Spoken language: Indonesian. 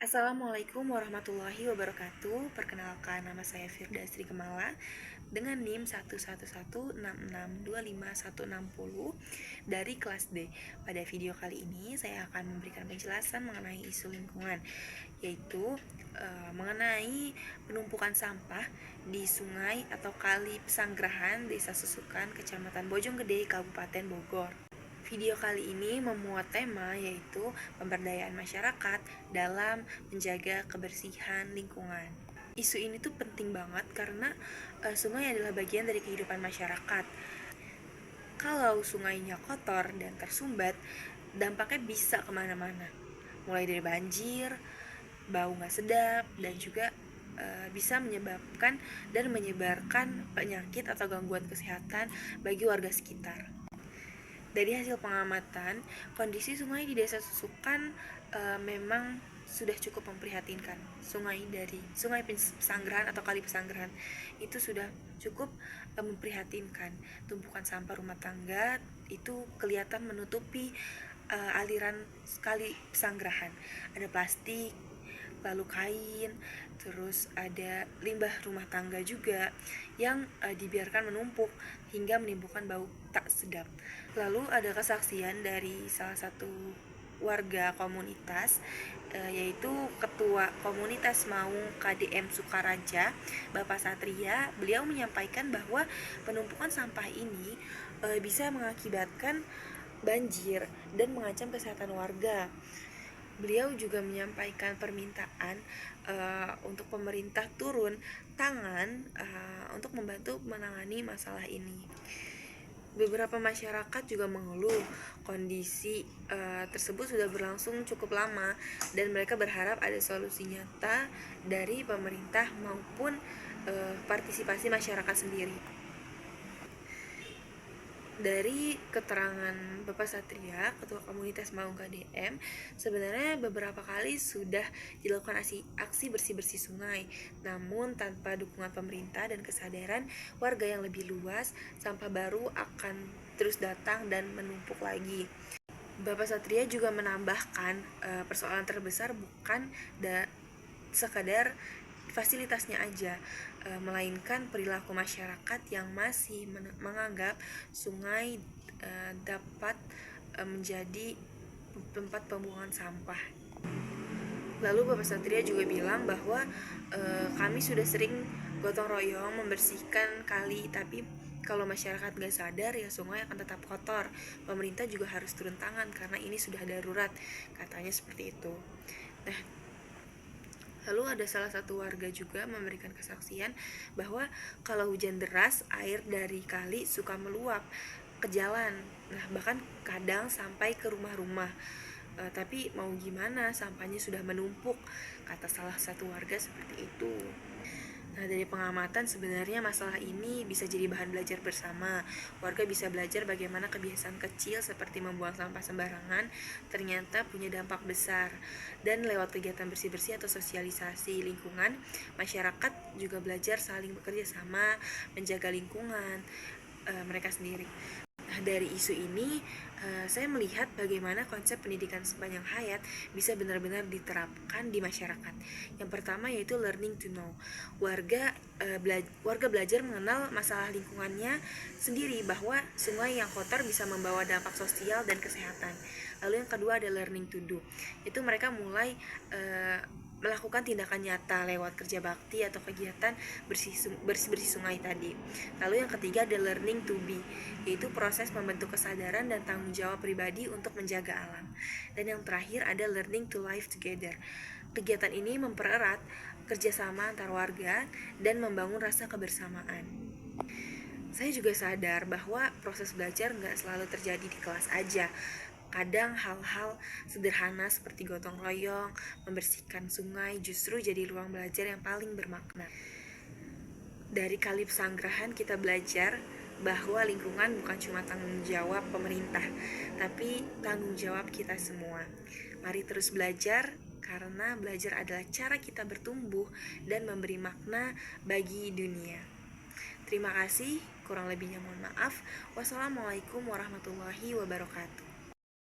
Assalamualaikum warahmatullahi wabarakatuh. Perkenalkan, nama saya Firda Sri Kemala dengan NIM 11166251160 dari kelas D. Pada video kali ini saya akan memberikan penjelasan mengenai isu lingkungan, yaitu mengenai penumpukan sampah di sungai atau kali Pesanggerahan, Desa Susukan, Kecamatan Bojonggede, Kabupaten Bogor. Video kali ini memuat tema yaitu pemberdayaan masyarakat dalam menjaga kebersihan lingkungan. Isu ini tuh penting banget karena sungai adalah bagian dari kehidupan masyarakat. Kalau sungainya kotor dan tersumbat, dampaknya bisa kemana-mana. Mulai dari banjir, bau gak sedap, dan juga bisa menyebabkan dan menyebarkan penyakit atau gangguan kesehatan bagi warga sekitar. Dari hasil pengamatan, kondisi sungai di Desa Susukan memang sudah cukup memprihatinkan. Sungai Pesanggerahan atau Kali Pesanggerahan itu sudah cukup memprihatinkan. Tumpukan sampah rumah tangga itu kelihatan menutupi aliran Kali Pesanggerahan. Ada plastik, lalu kain, terus ada limbah rumah tangga juga yang dibiarkan menumpuk hingga menimbulkan bau tak sedap. Lalu ada kesaksian dari salah satu warga komunitas, yaitu Ketua Komunitas Maung KDM Sukaraja, Bapak Satria. Beliau menyampaikan bahwa penumpukan sampah ini bisa mengakibatkan banjir dan mengancam kesehatan warga. Beliau juga menyampaikan permintaan untuk pemerintah turun tangan untuk membantu menangani masalah ini. Beberapa masyarakat juga mengeluh kondisi tersebut sudah berlangsung cukup lama dan mereka berharap ada solusi nyata dari pemerintah maupun partisipasi masyarakat sendiri. Dari keterangan Bapak Satria, Ketua Komunitas Maung KDM, sebenarnya beberapa kali sudah dilakukan aksi bersih-bersih sungai, namun tanpa dukungan pemerintah dan kesadaran warga yang lebih luas, sampah baru akan terus datang dan menumpuk lagi. Bapak Satria juga menambahkan persoalan terbesar bukan sekadar fasilitasnya aja, melainkan perilaku masyarakat yang masih menganggap sungai dapat menjadi tempat pembuangan sampah. Lalu Bapak Satria juga bilang bahwa kami sudah sering gotong royong membersihkan kali, tapi kalau masyarakat gak sadar ya sungai akan tetap kotor. Pemerintah juga harus turun tangan karena ini sudah darurat, katanya seperti itu. Nah, lalu ada salah satu warga juga memberikan kesaksian bahwa kalau hujan deras, air dari kali suka meluap ke jalan. Nah, bahkan kadang sampai ke rumah-rumah. Tapi mau gimana, sampahnya sudah menumpuk, kata salah satu warga seperti itu. Nah, dari pengamatan sebenarnya masalah ini bisa jadi bahan belajar bersama. Warga bisa belajar bagaimana kebiasaan kecil seperti membuang sampah sembarangan ternyata punya dampak besar. Dan lewat kegiatan bersih-bersih atau sosialisasi lingkungan, masyarakat juga belajar saling bekerja sama, menjaga lingkungan mereka sendiri. Nah, dari isu ini saya melihat bagaimana konsep pendidikan sepanjang hayat bisa benar-benar diterapkan di masyarakat. Yang pertama yaitu learning to know. Warga belajar mengenal masalah lingkungannya sendiri, bahwa sungai yang kotor bisa membawa dampak sosial dan kesehatan. Lalu yang kedua ada learning to do. Itu mereka mulai melakukan tindakan nyata lewat kerja bakti atau kegiatan bersih sungai tadi. Lalu yang ketiga ada learning to be, yaitu proses membentuk kesadaran dan tanggung jawab pribadi untuk menjaga alam. Dan yang terakhir ada learning to live together. Kegiatan ini mempererat kerjasama antar warga dan membangun rasa kebersamaan. Saya juga sadar bahwa proses belajar nggak selalu terjadi di kelas aja. Kadang hal-hal sederhana seperti gotong royong, membersihkan sungai justru jadi ruang belajar yang paling bermakna. Dari Kali Pesanggerahan kita belajar bahwa lingkungan bukan cuma tanggung jawab pemerintah, tapi tanggung jawab kita semua. Mari terus belajar, karena belajar adalah cara kita bertumbuh dan memberi makna bagi dunia. Terima kasih, kurang lebihnya mohon maaf. Wassalamualaikum warahmatullahi wabarakatuh.